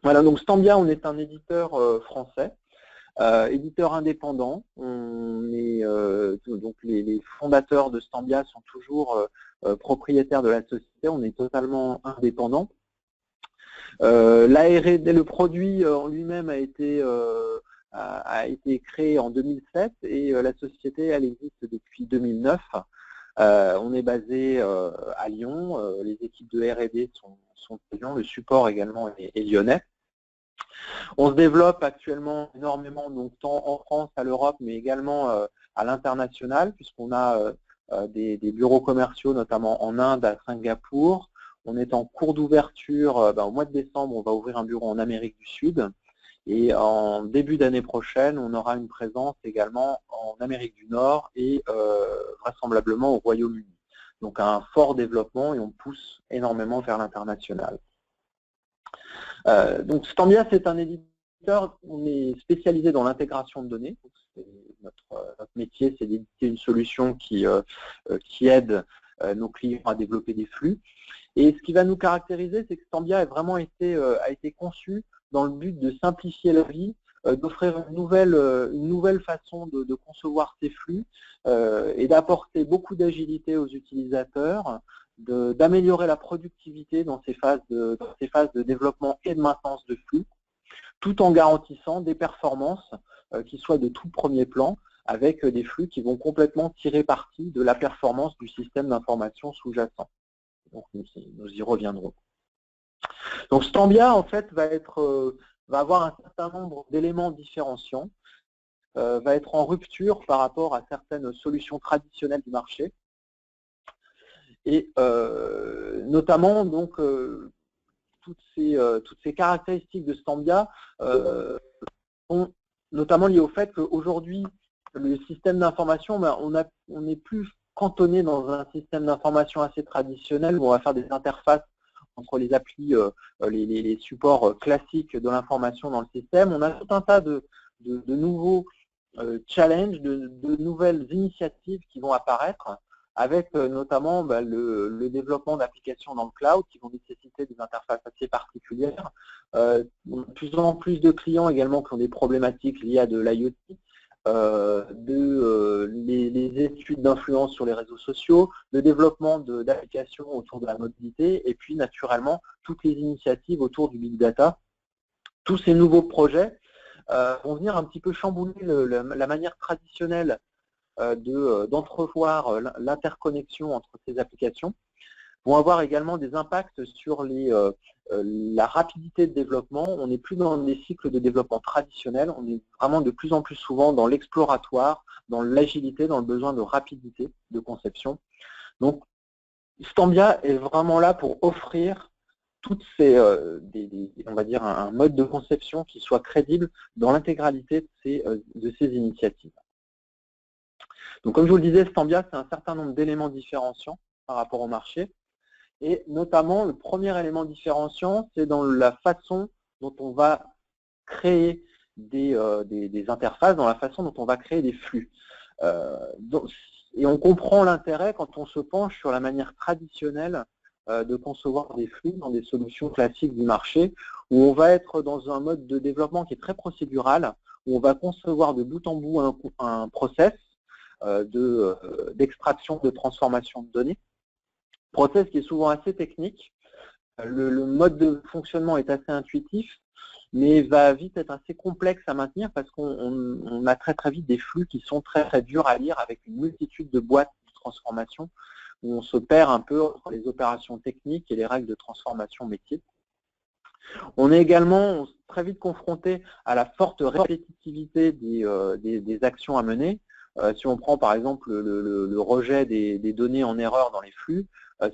Voilà, donc Stambia, on est un éditeur français, éditeur indépendant. Donc les fondateurs de Stambia sont toujours propriétaires de la société, on est totalement indépendant. La R&D, le produit en lui-même a été créé en 2007 et la société, elle existe depuis 2009. On est basé à Lyon, les équipes de R&D sont à Lyon, le support également est lyonnais. On se développe actuellement énormément, donc tant en France, à l'Europe, mais également à l'international, puisqu'on a des bureaux commerciaux, notamment en Inde, à Singapour. On est en cours d'ouverture, au mois de décembre, on va ouvrir un bureau en Amérique du Sud. Et en début d'année prochaine, on aura une présence également en Amérique du Nord et vraisemblablement au Royaume-Uni. Donc un fort développement et on pousse énormément vers l'international. Donc Stambia, c'est un éditeur, on est spécialisé dans l'intégration de données. Notre métier, c'est d'éditer une solution qui aide nos clients à développer des flux. Et ce qui va nous caractériser, c'est que Stambia a vraiment été conçu dans le but de simplifier la vie, d'offrir une nouvelle façon de concevoir ces flux et d'apporter beaucoup d'agilité aux utilisateurs, d'améliorer la productivité dans ces phases de développement et de maintenance de flux, tout en garantissant des performances qui soient de tout premier plan, avec des flux qui vont complètement tirer parti de la performance du système d'information sous-jacent. Donc nous y reviendrons. Donc Stambia, en fait, va avoir un certain nombre d'éléments différenciants, va être en rupture par rapport à certaines solutions traditionnelles du marché. Et notamment, donc, toutes ces caractéristiques de Stambia sont notamment liées au fait qu'aujourd'hui, le système d'information, on n'est plus cantonné dans un système d'information assez traditionnel où on va faire des interfaces entre les applis, les supports classiques de l'information dans le système. On a tout un tas de nouveaux challenges, de nouvelles initiatives qui vont apparaître, avec notamment le développement d'applications dans le cloud qui vont nécessiter des interfaces assez particulières. De plus en plus de clients également qui ont des problématiques liées à de l'IoT, les études d'influence sur les réseaux sociaux, le développement d'applications autour de la mobilité, et puis naturellement toutes les initiatives autour du big data. Tous ces nouveaux projets vont venir un petit peu chambouler la manière traditionnelle d'entrevoir l'interconnexion entre ces applications, vont avoir également des impacts sur la rapidité de développement. On n'est plus dans des cycles de développement traditionnels, on est vraiment de plus en plus souvent dans l'exploratoire, dans l'agilité, dans le besoin de rapidité de conception. Donc Stambia est vraiment là pour offrir toutes ces, on va dire, un mode de conception qui soit crédible dans l'intégralité de ces initiatives. Donc comme je vous le disais, Stambia, c'est un certain nombre d'éléments différenciants par rapport au marché. Et notamment, le premier élément différenciant, c'est dans la façon dont on va créer des interfaces, dans la façon dont on va créer des flux. Et on comprend l'intérêt quand on se penche sur la manière traditionnelle de concevoir des flux dans des solutions classiques du marché, où on va être dans un mode de développement qui est très procédural, où on va concevoir de bout en bout un process d'extraction, de transformation de données. Process qui est souvent assez technique. Le mode de fonctionnement est assez intuitif, mais va vite être assez complexe à maintenir parce qu'on a très vite des flux qui sont très durs à lire avec une multitude de boîtes de transformation où on se perd un peu entre les opérations techniques et les règles de transformation métier. On est également très vite confronté à la forte répétitivité des actions à mener. Si on prend par exemple le rejet des données en erreur dans les flux,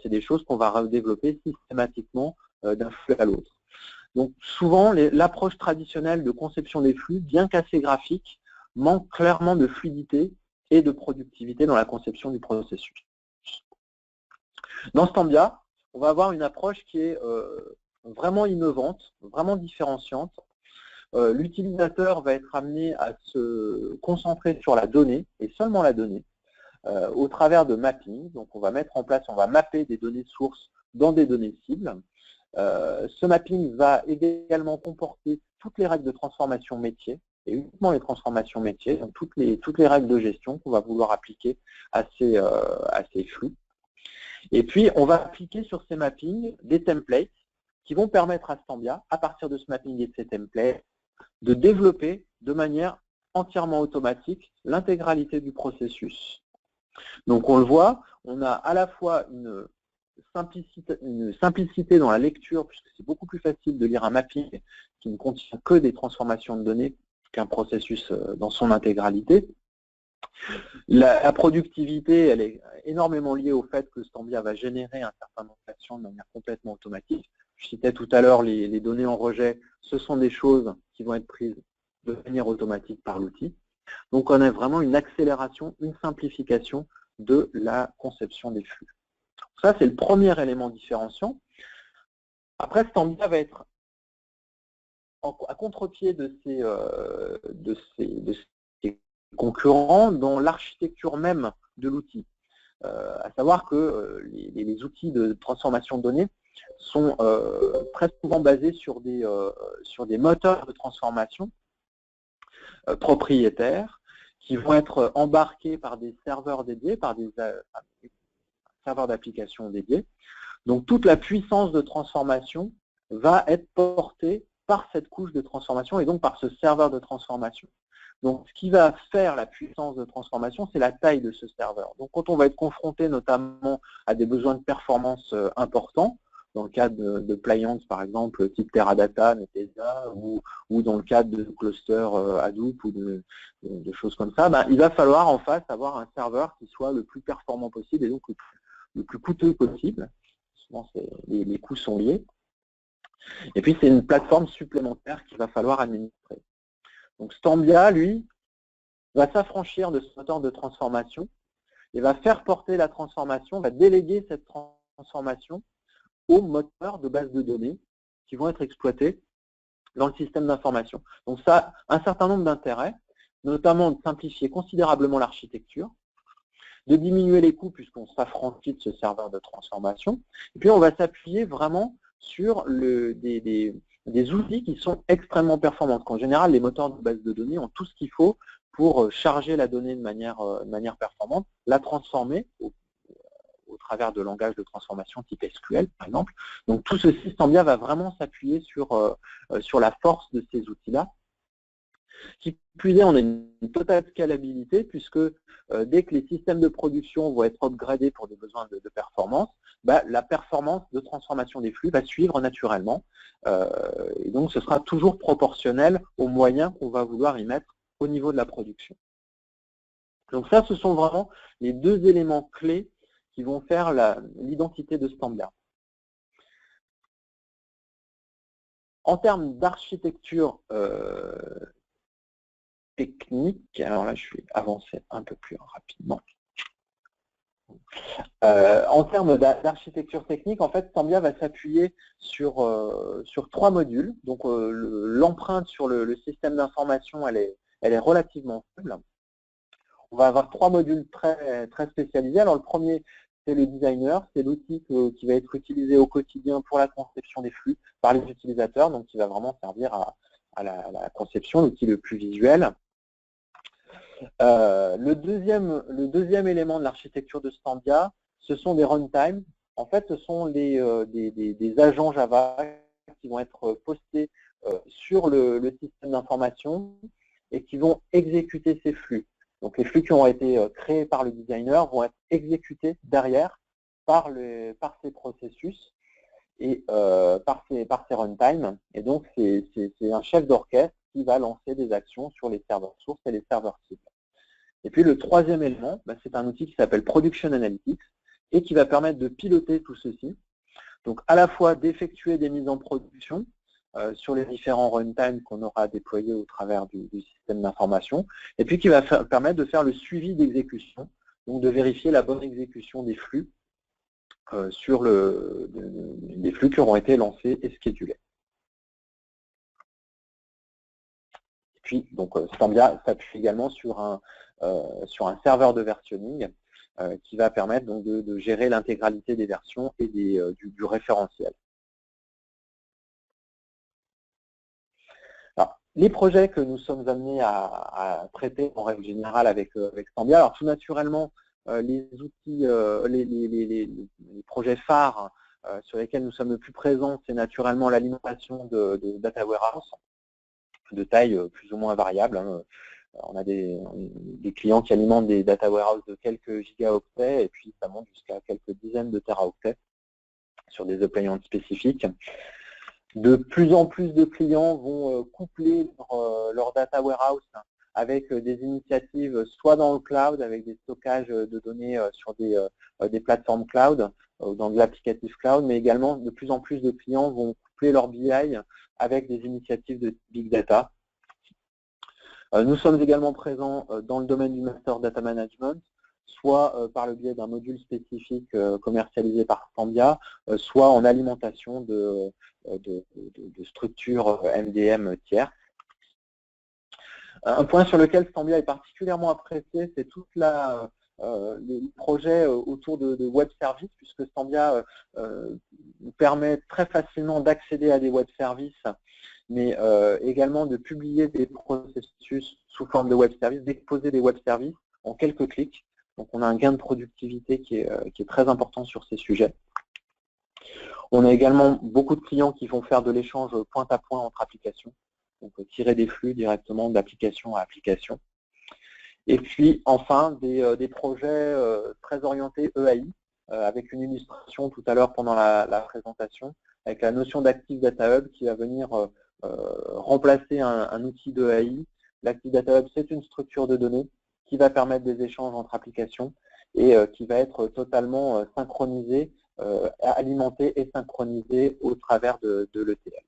c'est des choses qu'on va développer systématiquement d'un flux à l'autre. Donc souvent, l'approche traditionnelle de conception des flux, bien qu'assez graphique, manque clairement de fluidité et de productivité dans la conception du processus. Dans Stambia, on va avoir une approche qui est vraiment innovante, vraiment différenciante. L'utilisateur va être amené à se concentrer sur la donnée, et seulement la donnée, au travers de mapping. Donc on va mettre en place, on va mapper des données sources dans des données cibles. Ce mapping va également comporter toutes les règles de transformation métier, et uniquement les transformations métiers, donc toutes les règles de gestion qu'on va vouloir appliquer à ces flux. Et puis, on va appliquer sur ces mappings des templates qui vont permettre à Stambia, à partir de ce mapping et de ces templates, de développer de manière entièrement automatique l'intégralité du processus. Donc, on le voit, on a à la fois une simplicité dans la lecture, puisque c'est beaucoup plus facile de lire un mapping qui ne contient que des transformations de données qu'un processus dans son intégralité. La productivité, elle est énormément liée au fait que Stambia va générer un certain nombre d'actions de manière complètement automatique. Je citais tout à l'heure les données en rejet, ce sont des choses qui vont être prises de manière automatique par l'outil. Donc on a vraiment une accélération, une simplification de la conception des flux. Ça, c'est le premier élément différenciant. Après, Stambia va être à contre-pied de ses concurrents dans l'architecture même de l'outil. À savoir que les outils de transformation de données sont très souvent basés sur des moteurs de transformation propriétaires qui vont être embarqués par des serveurs dédiés, par des serveurs d'application dédiés. Donc toute la puissance de transformation va être portée par cette couche de transformation et donc par ce serveur de transformation. Donc ce qui va faire la puissance de transformation, c'est la taille de ce serveur. Donc quand on va être confronté notamment à des besoins de performance importants, dans le cadre de Pliant par exemple, type Teradata, Netezza, ou dans le cadre de clusters Hadoop ou de choses comme ça, il va falloir en face avoir un serveur qui soit le plus performant possible et donc le plus coûteux possible. Souvent les coûts sont liés. Et puis c'est une plateforme supplémentaire qu'il va falloir administrer. Donc Stambia, lui, va s'affranchir de ce moteur de transformation et va faire porter la transformation, va déléguer cette transformation aux moteurs de base de données qui vont être exploités dans le système d'information. Donc ça a un certain nombre d'intérêts, notamment de simplifier considérablement l'architecture, de diminuer les coûts puisqu'on s'affranchit de ce serveur de transformation, et puis on va s'appuyer vraiment sur des outils qui sont extrêmement performants. En général, les moteurs de base de données ont tout ce qu'il faut pour charger la donnée de manière performante, la transformer au travers de langages de transformation type SQL, par exemple. Donc tout ceci, Stambia va vraiment s'appuyer sur la force de ces outils-là. Qui plus est, on a une totale scalabilité puisque dès que les systèmes de production vont être upgradés pour des besoins de performance, la performance de transformation des flux va suivre naturellement. Et donc ce sera toujours proportionnel aux moyens qu'on va vouloir y mettre au niveau de la production. Donc ça, ce sont vraiment les deux éléments clés qui vont faire l'identité de Stambia. En termes d'architecture technique, alors là je vais avancer un peu plus rapidement. En termes d'architecture technique, en fait, Stambia va s'appuyer sur trois modules. Donc l'empreinte sur le système d'information, elle est relativement faible. On va avoir trois modules très spécialisés. Alors le premier, c'est le designer, c'est l'outil qui va être utilisé au quotidien pour la conception des flux par les utilisateurs, donc qui va vraiment servir à la conception, l'outil le plus visuel. Le deuxième élément de l'architecture de Stambia, ce sont des runtime. En fait, ce sont des agents Java qui vont être postés sur le système d'information et qui vont exécuter ces flux. Donc les flux qui ont été créés par le designer vont être exécutés derrière par ces processus et par ces runtime. Et donc c'est un chef d'orchestre qui va lancer des actions sur les serveurs sources et les serveurs cibles. Et puis le troisième élément, c'est un outil qui s'appelle Production Analytics et qui va permettre de piloter tout ceci. Donc à la fois d'effectuer des mises en production sur les différents runtime qu'on aura déployés au travers du système d'information, et puis qui va permettre de faire le suivi d'exécution, donc de vérifier la bonne exécution des flux sur les flux qui auront été lancés et schedulés. Et puis donc Stambia s'appuie également sur un serveur de versionning qui va permettre donc de gérer l'intégralité des versions et du référentiel. Les projets que nous sommes amenés à traiter en règle générale avec Stambia, alors tout naturellement, les outils, les projets phares sur lesquels nous sommes le plus présents, c'est naturellement l'alimentation de data warehouse de taille plus ou moins variable. Hein. On a des clients qui alimentent des data warehouses de quelques gigaoctets et puis ça monte jusqu'à quelques dizaines de teraoctets sur des appliances spécifiques. De plus en plus de clients vont coupler leur data warehouse avec des initiatives soit dans le cloud, avec des stockages de données sur des plateformes cloud, dans de l'applicatif cloud, mais également de plus en plus de clients vont coupler leur BI avec des initiatives de big data. Nous sommes également présents dans le domaine du Master Data Management, soit par le biais d'un module spécifique commercialisé par Stambia, soit en alimentation de structures MDM tiers. Un point sur lequel Stambia est particulièrement apprécié, c'est tout les projets autour de web services, puisque Stambia nous permet très facilement d'accéder à des web services, mais également de publier des processus sous forme de web services, d'exposer des web services en quelques clics. Donc on a un gain de productivité qui est très important sur ces sujets. On a également beaucoup de clients qui vont faire de l'échange point à point entre applications, donc tirer des flux directement d'application à application. Et puis enfin des projets très orientés EAI, avec une illustration tout à l'heure pendant la présentation, avec la notion d'Active Data Hub qui va venir remplacer un outil d'EAI. L'Active Data Hub, c'est une structure de données qui va permettre des échanges entre applications et qui va être totalement synchronisée, alimentée et synchronisée au travers de l'ETL.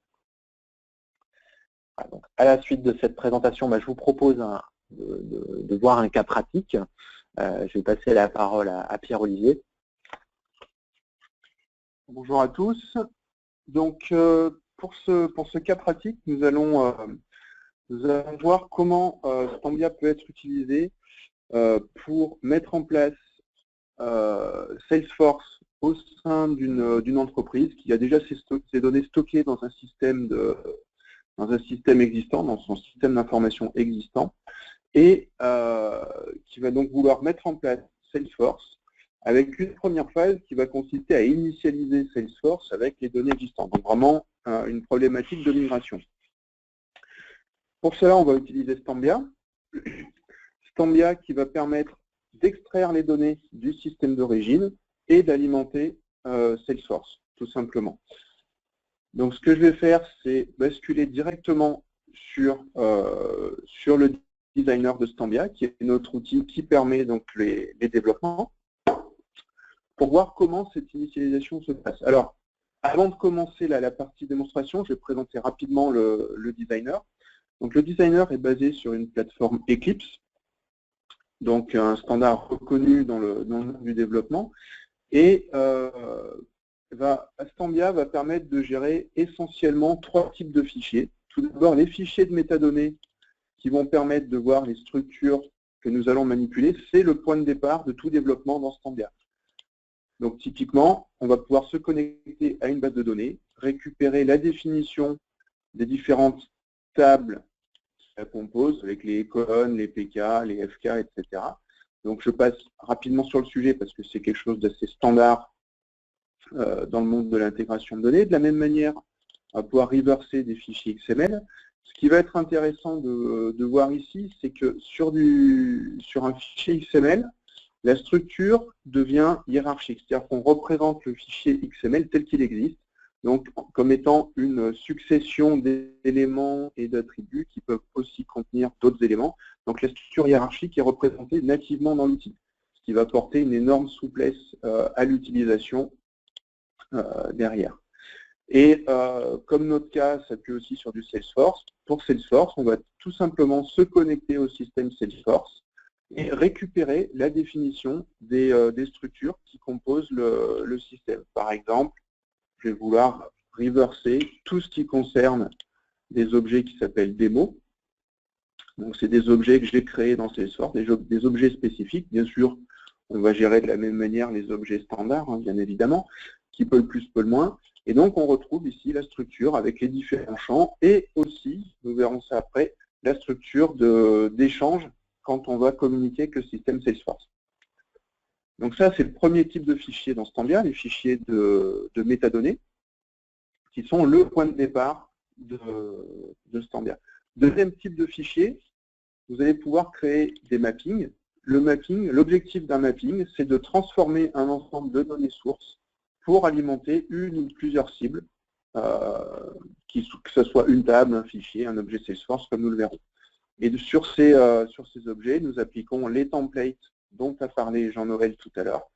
Donc, à la suite de cette présentation, je vous propose de voir un cas pratique. Je vais passer la parole à Pierre-Olivier. Bonjour à tous. Donc, pour ce cas pratique, nous allons voir comment Stambia peut être utilisé pour mettre en place Salesforce au sein d'une entreprise qui a déjà ses données stockées dans un système existant, dans son système d'information existant, et qui va donc vouloir mettre en place Salesforce avec une première phase qui va consister à initialiser Salesforce avec les données existantes. Donc vraiment une problématique de migration. Pour cela, on va utiliser Stambia. Stambia qui va permettre d'extraire les données du système d'origine et d'alimenter Salesforce, tout simplement. Donc ce que je vais faire, c'est basculer directement sur le designer de Stambia, qui est notre outil qui permet donc les développements, pour voir comment cette initialisation se passe. Alors, avant de commencer la partie démonstration, je vais présenter rapidement le designer. Donc le designer est basé sur une plateforme Eclipse, donc un standard reconnu dans le monde du développement, et Stambia va permettre de gérer essentiellement 3 types de fichiers. Tout d'abord, les fichiers de métadonnées qui vont permettre de voir les structures que nous allons manipuler. C'est le point de départ de tout développement dans Stambia. Donc typiquement, on va pouvoir se connecter à une base de données, récupérer la définition des différentes tables qui la composent, avec les colonnes, les PK, les FK, etc. Donc je passe rapidement sur le sujet parce que c'est quelque chose d'assez standard dans le monde de l'intégration de données. De la même manière, on va pouvoir reverser des fichiers XML. Ce qui va être intéressant de voir ici, c'est que sur un fichier XML, la structure devient hiérarchique, c'est-à-dire qu'on représente le fichier XML tel qu'il existe, donc comme étant une succession d'éléments et d'attributs qui peuvent aussi contenir d'autres éléments. Donc la structure hiérarchique est représentée nativement dans l'outil, ce qui va apporter une énorme souplesse à l'utilisation derrière. Et comme notre cas s'appuie aussi sur du Salesforce, pour Salesforce, on va tout simplement se connecter au système Salesforce et récupérer la définition des structures qui composent le système. Par exemple, je vais vouloir reverser tout ce qui concerne des objets qui s'appellent démos. Donc c'est des objets que j'ai créés dans Salesforce, des objets spécifiques. Bien sûr, on va gérer de la même manière les objets standards, hein, bien évidemment, qui peut le plus, peut le moins. Et donc, on retrouve ici la structure avec les différents champs et aussi, nous verrons ça après, la structure d'échange quand on va communiquer avec le système Salesforce. Donc ça, c'est le premier type de fichier dans Stambia, les fichiers de métadonnées, qui sont le point de départ de Stambia. Deuxième type de fichier, vous allez pouvoir créer des mappings. Le mapping, l'objectif d'un mapping, c'est de transformer un ensemble de données sources pour alimenter une ou plusieurs cibles, que ce soit une table, un fichier, un objet Salesforce, comme nous le verrons. Et sur ces objets, nous appliquons les templates dont a parlé Jean-Noël tout à l'heure.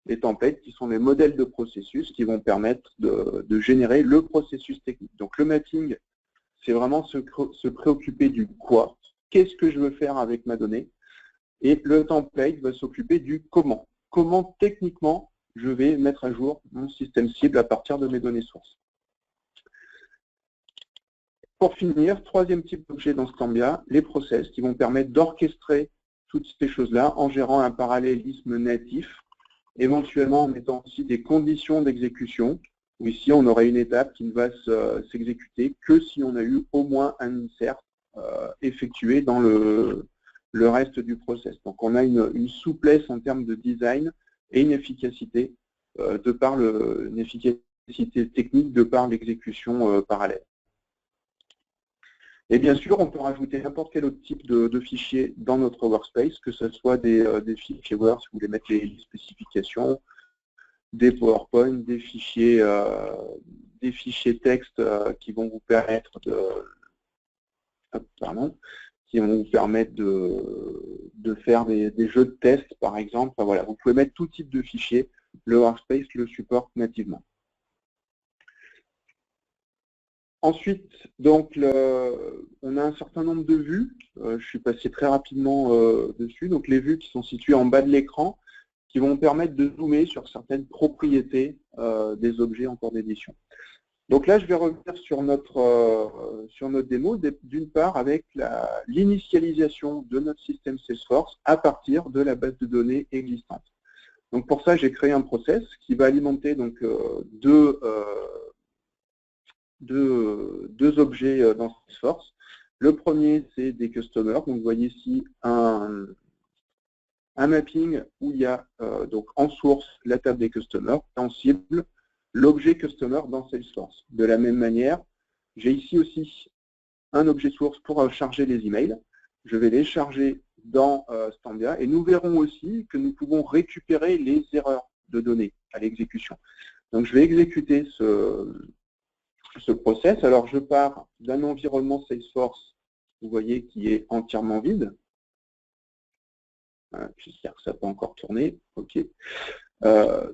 Les templates qui sont les modèles de processus qui vont permettre de générer le processus technique. Donc le mapping, c'est vraiment se préoccuper du quoi. Qu'est-ce que je veux faire avec ma donnée? Et le template va s'occuper du comment. Comment techniquement je vais mettre à jour mon système cible à partir de mes données sources. Pour finir, troisième type d'objet dans Stambia, les process qui vont permettre d'orchestrer toutes ces choses-là en gérant un parallélisme natif, éventuellement en mettant aussi des conditions d'exécution, où ici on aurait une étape qui ne va s'exécuter que si on a eu au moins un insert effectué dans le reste du process. Donc on a une souplesse en termes de design et une efficacité une efficacité technique de par l'exécution parallèle. Et bien sûr, on peut rajouter n'importe quel autre type de fichier dans notre workspace, que ce soit des fichiers Word, si vous voulez mettre les spécifications, des PowerPoint, des fichiers texte qui vont vous permettre de faire des jeux de test, par exemple. Enfin, voilà, vous pouvez mettre tout type de fichier. Le workspace le supporte nativement. Ensuite, donc, on a un certain nombre de vues. Je suis passé très rapidement dessus. Donc, les vues qui sont situées en bas de l'écran, qui vont permettre de zoomer sur certaines propriétés des objets en cours d'édition. Donc là, je vais revenir sur notre démo, d'une part avec l'initialisation de notre système Salesforce à partir de la base de données existante. Donc pour ça, j'ai créé un process qui va alimenter donc, deux objets dans Salesforce. Le premier, c'est des customers. Donc vous voyez ici un mapping où il y a donc en source la table des customers, en cible l'objet customer dans Salesforce. De la même manière, j'ai ici aussi un objet source pour charger les emails. Je vais les charger dans Stambia et nous verrons aussi que nous pouvons récupérer les erreurs de données à l'exécution. Donc je vais exécuter ce process. Alors je pars d'un environnement Salesforce, vous voyez, qui est entièrement vide. J'espère que ça n'a pas encore tourné. OK.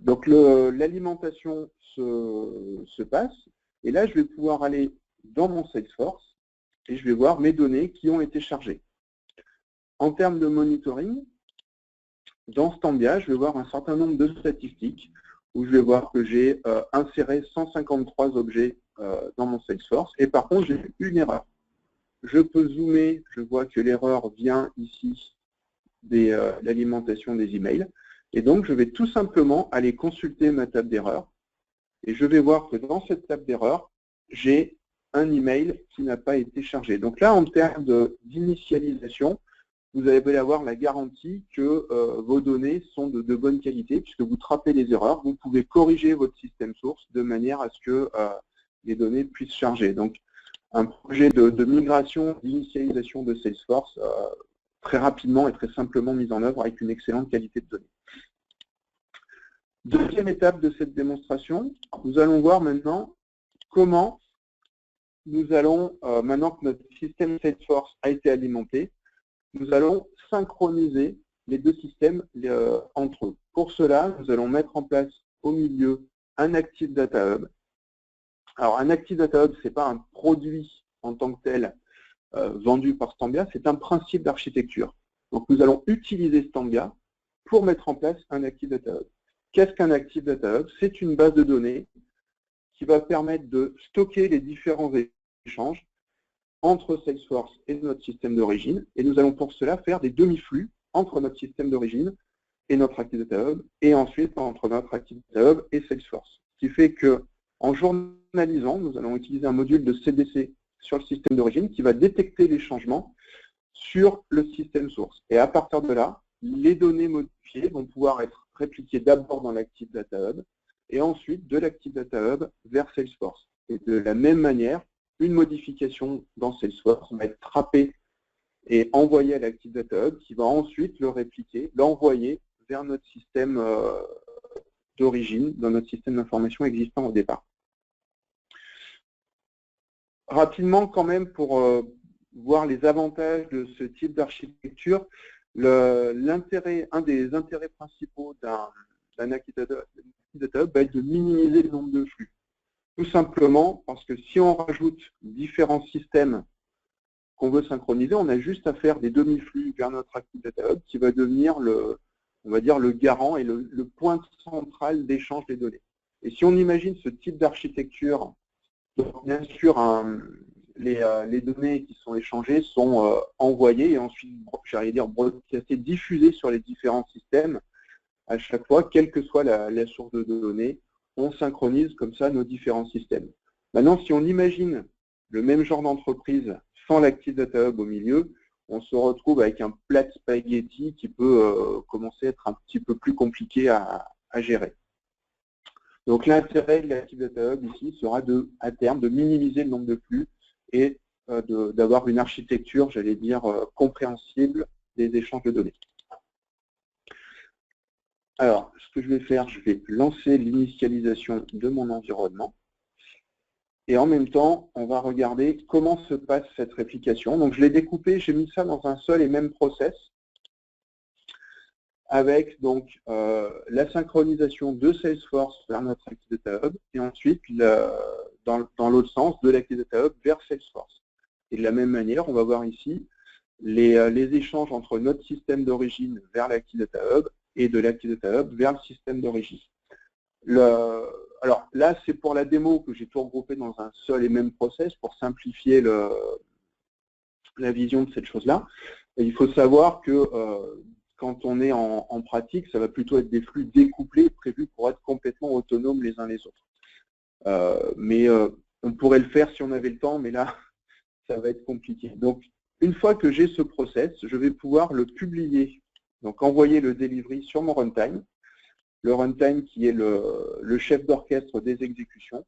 Donc l'alimentation se passe. Et là, je vais pouvoir aller dans mon Salesforce et je vais voir mes données qui ont été chargées. En termes de monitoring, dans Stambia, je vais voir un certain nombre de statistiques où je vais voir que j'ai inséré 153 objets dans mon Salesforce. Et par contre, j'ai une erreur. Je peux zoomer, je vois que l'erreur vient ici de l'alimentation des emails. Et donc, je vais tout simplement aller consulter ma table d'erreur. Et je vais voir que dans cette table d'erreur, j'ai un email qui n'a pas été chargé. Donc là, en termes d'initialisation, vous allez avoir la garantie que vos données sont de bonne qualité, puisque vous trappez les erreurs. Vous pouvez corriger votre système source de manière à ce que les données puissent charger. Donc, un projet de migration, d'initialisation de Salesforce, très rapidement et très simplement mis en œuvre avec une excellente qualité de données. Deuxième étape de cette démonstration, nous allons voir maintenant comment nous allons, maintenant que notre système Salesforce a été alimenté, nous allons synchroniser les deux systèmes entre eux. Pour cela, nous allons mettre en place au milieu un Active Data Hub. Alors, un Active Data Hub, ce n'est pas un produit en tant que tel vendu par Stambia, c'est un principe d'architecture. Donc, nous allons utiliser Stambia pour mettre en place un Active Data Hub. Qu'est-ce qu'un Active Data Hub? C'est une base de données qui va permettre de stocker les différents échanges entre Salesforce et notre système d'origine. Et nous allons pour cela faire des demi-flux entre notre système d'origine et notre Active Data Hub, et ensuite entre notre Active Data Hub et Salesforce. Ce qui fait que, En journalisant, nous allons utiliser un module de CDC sur le système d'origine qui va détecter les changements sur le système source. Et à partir de là, les données modifiées vont pouvoir être répliquées d'abord dans l'Active Data Hub et ensuite de l'Active Data Hub vers Salesforce. Et de la même manière, une modification dans Salesforce va être trappée et envoyée à l'Active Data Hub qui va ensuite le répliquer, l'envoyer vers notre système d'origine, dans notre système d'information existant au départ. Rapidement quand même pour voir les avantages de ce type d'architecture, un des intérêts principaux d'un Active Data Hub va être de minimiser le nombre de flux. Tout simplement parce que si on rajoute différents systèmes qu'on veut synchroniser, on a juste à faire des demi-flux vers notre Active Data Hub qui va devenir on va dire le garant et le point central d'échange des données. Et si on imagine ce type d'architecture, bien sûr, les données qui sont échangées sont envoyées et ensuite, j'allais dire, broadcastées, diffusées sur les différents systèmes à chaque fois, quelle que soit la source de données, on synchronise comme ça nos différents systèmes. Maintenant, si on imagine le même genre d'entreprise sans l'Active Data Hub au milieu, on se retrouve avec un plat de spaghetti qui peut commencer à être un petit peu plus compliqué à gérer. Donc l'intérêt de l'Active Data Hub ici sera à terme de minimiser le nombre de flux et d'avoir une architecture, j'allais dire, compréhensible des échanges de données. Alors, ce que je vais faire, je vais lancer l'initialisation de mon environnement. Et en même temps, on va regarder comment se passe cette réplication. Donc je l'ai découpé, j'ai mis ça dans un seul et même process avec donc la synchronisation de Salesforce vers notre Active Data Hub et ensuite dans l'autre sens de l'Active Data Hub vers Salesforce. Et de la même manière, on va voir ici les échanges entre notre système d'origine vers l'Active Data Hub et de l'Active Data Hub vers le système d'origine. Alors là, c'est pour la démo que j'ai tout regroupé dans un seul et même process pour simplifier la vision de cette chose-là. Il faut savoir que quand on est en pratique, ça va plutôt être des flux découplés prévus pour être complètement autonomes les uns les autres. Mais on pourrait le faire si on avait le temps, mais là, ça va être compliqué. Donc, une fois que j'ai ce process, je vais pouvoir le publier, donc envoyer le delivery sur mon runtime. Le runtime qui est le chef d'orchestre des exécutions.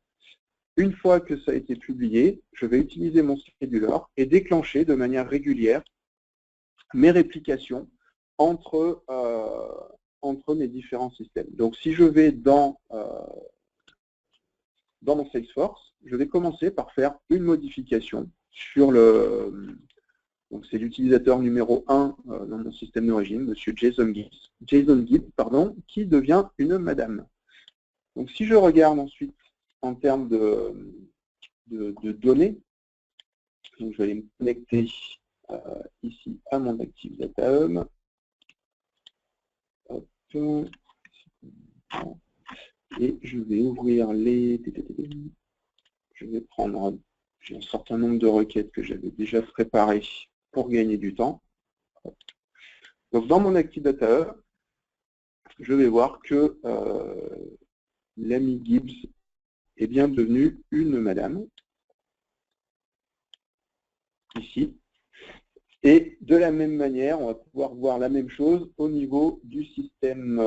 Une fois que ça a été publié, je vais utiliser mon scheduler et déclencher de manière régulière mes réplications entre mes différents systèmes. Donc si je vais dans mon Salesforce, je vais commencer par faire une modification sur donc c'est l'utilisateur numéro 1 dans mon système d'origine, monsieur Jason Gibbs, qui devient une madame. Donc si je regarde ensuite en termes de données, donc je vais aller me connecter ici à mon Active Data Hub. Hop. Et je vais ouvrir je vais prendre un certain nombre de requêtes que j'avais déjà préparées pour gagner du temps. Donc dans mon Active Data Hub, je vais voir que l'ami Gibbs est bien devenu une madame, ici. Et de la même manière, on va pouvoir voir la même chose au niveau du système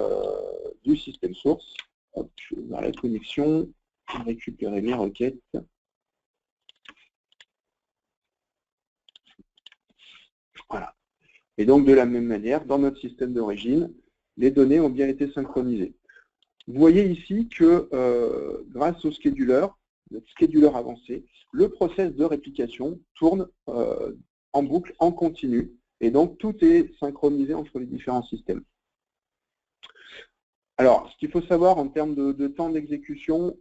source. Hop, je vais ouvrir la connexion, récupérer mes requêtes. Voilà. Et donc, de la même manière, dans notre système d'origine, les données ont bien été synchronisées. Vous voyez ici que grâce au scheduler, notre scheduler avancé, le process de réplication tourne en boucle, en continu, et donc tout est synchronisé entre les différents systèmes. Alors, ce qu'il faut savoir en termes de temps d'exécution,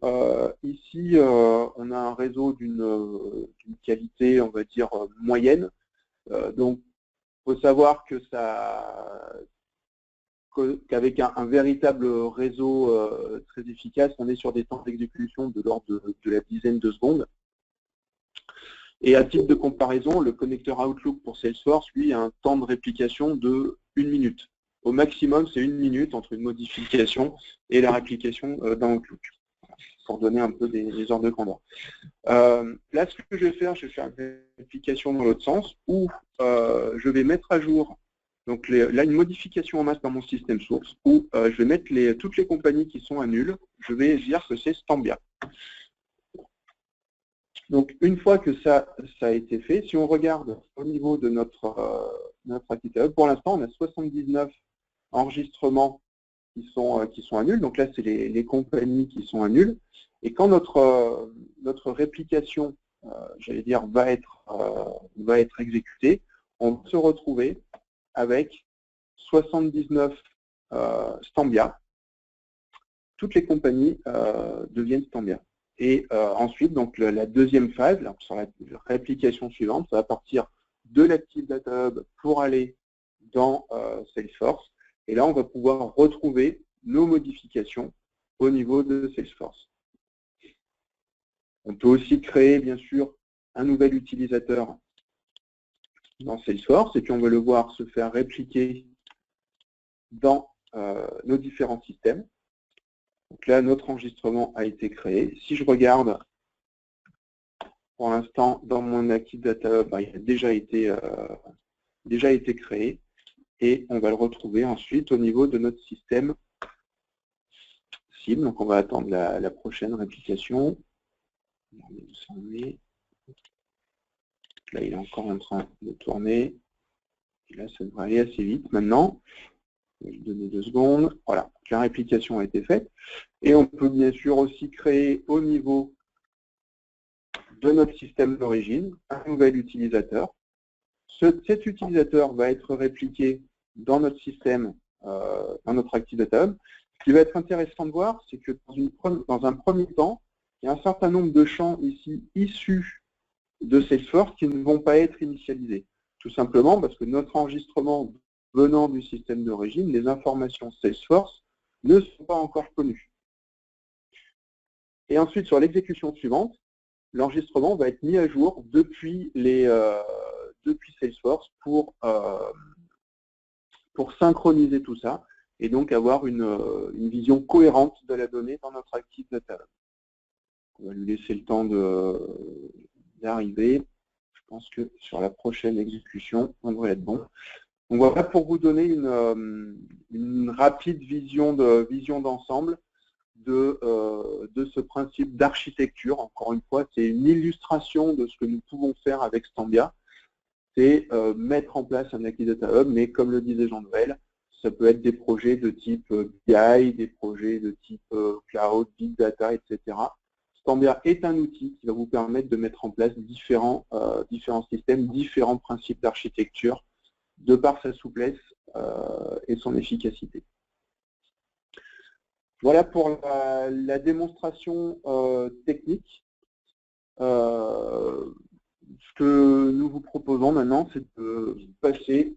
ici, on a un réseau d'une qualité, on va dire, moyenne. Donc, il faut savoir que qu'avec un véritable réseau très efficace, on est sur des temps d'exécution de l'ordre de la dizaine de secondes. Et à titre de comparaison, le connecteur Outlook pour Salesforce, lui, a un temps de réplication de 1 minute. Au maximum, c'est 1 minute entre une modification et la réplication d'un Outlook. pour donner un peu des ordres de grandeur. Là, ce que je vais faire une application dans l'autre sens où je vais mettre à jour donc là une modification en masse dans mon système source où je vais mettre toutes les compagnies qui sont à nul, je vais dire que c'est Stambia. Donc une fois que ça a été fait, si on regarde au niveau de notre Activity Hub, pour l'instant on a 79 enregistrements qui sont à nul, donc là c'est les compagnies qui sont à nul, et quand notre réplication, j'allais dire, va être exécutée, on va se retrouver avec 79 Stambia. Toutes les compagnies deviennent Stambia. Et ensuite, donc la deuxième phase, là, sur la réplication suivante, ça va partir de l'Active Data Hub pour aller dans Salesforce. Et là, on va pouvoir retrouver nos modifications au niveau de Salesforce. On peut aussi créer, bien sûr, un nouvel utilisateur dans Salesforce, et puis on va le voir se faire répliquer dans nos différents systèmes. Donc là, notre enregistrement a été créé. Si je regarde, pour l'instant, dans mon Active Data Hub, il a déjà été créé. Et on va le retrouver ensuite au niveau de notre système cible. Donc on va attendre la prochaine réplication. Là, il est encore en train de tourner. Et là, ça devrait aller assez vite maintenant. Je vais lui donner 2 secondes. Voilà, la réplication a été faite. Et on peut bien sûr aussi créer au niveau de notre système d'origine un nouvel utilisateur. Cet utilisateur va être répliqué dans notre système, dans notre Active Data Hub. Ce qui va être intéressant de voir, c'est que dans un premier temps, il y a un certain nombre de champs ici issus de Salesforce qui ne vont pas être initialisés. Tout simplement parce que notre enregistrement venant du système d'origine, les informations Salesforce ne sont pas encore connues. Et ensuite, sur l'exécution suivante, l'enregistrement va être mis à jour depuis Salesforce pour synchroniser tout ça et donc avoir une vision cohérente de la donnée dans notre Active Data Hub. On va lui laisser le temps d'arriver. Je pense que sur la prochaine exécution, on devrait être bon. Donc voilà pour vous donner une rapide vision d'ensemble de ce principe d'architecture. Encore une fois, c'est une illustration de ce que nous pouvons faire avec Stambia. C'est mettre en place un Active Data Hub, mais comme le disait Jean-Noël, ça peut être des projets de type BI, des projets de type Cloud, Big Data, etc. Stambia est un outil qui va vous permettre de mettre en place différents systèmes, différents principes d'architecture, de par sa souplesse et son efficacité. Voilà pour la démonstration technique. Ce que nous vous proposons maintenant, c'est de passer